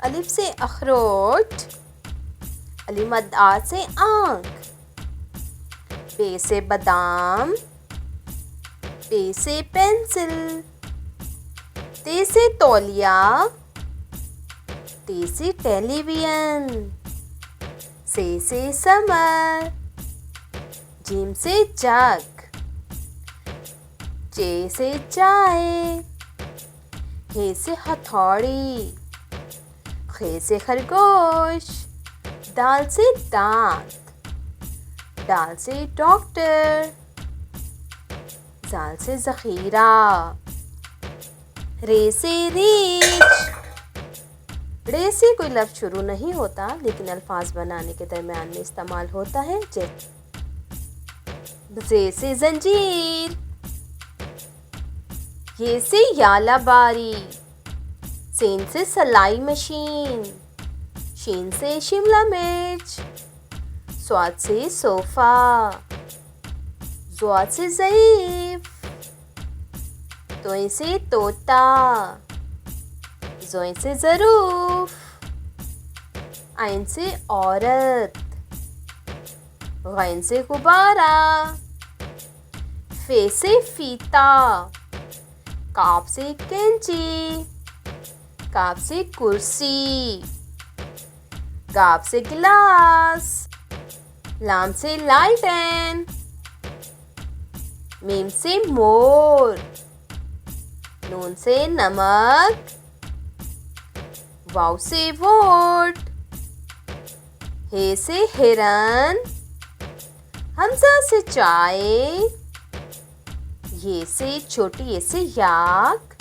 अलिफ से अखरोट, अली मद आ से आँख, बे से बादाम, पे से पेंसिल, ते से तौलिया, टे से टेलीविजन, से समर, जीम से जग, चे से चाय, हे से हथौड़ी, खे से खरगोश, दाल से दांत, डाल से डॉक्टर, जाल से ज़ख़ीरा, रे से रीछ। रे से कोई लफ्ज़ शुरू नहीं होता लेकिन अल्फाज बनाने के दरमियान में इस्तेमाल होता है। जे से जंजीर, ये से याला बारी, सेन से सलाई मशीन, शीन से शिमला मिर्च, स्वाद से सोफ़ा, ज़ुआद से ज़ईफ़, तोय से तोता, ज़ोय से ज़रूफ, आइन से औरत, गैन से गुब्बारा, फे से फीता, काफ से कैंची, काफ से कुर्सी, गाफ से गिलास, लाम से लालटेन, मीम से मोर, नून से नमक, वाव से वोट, हे से हिरन, हमजा से चाय, ये से छोटी ये से याक,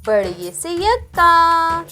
बड़ी ये से यक्का।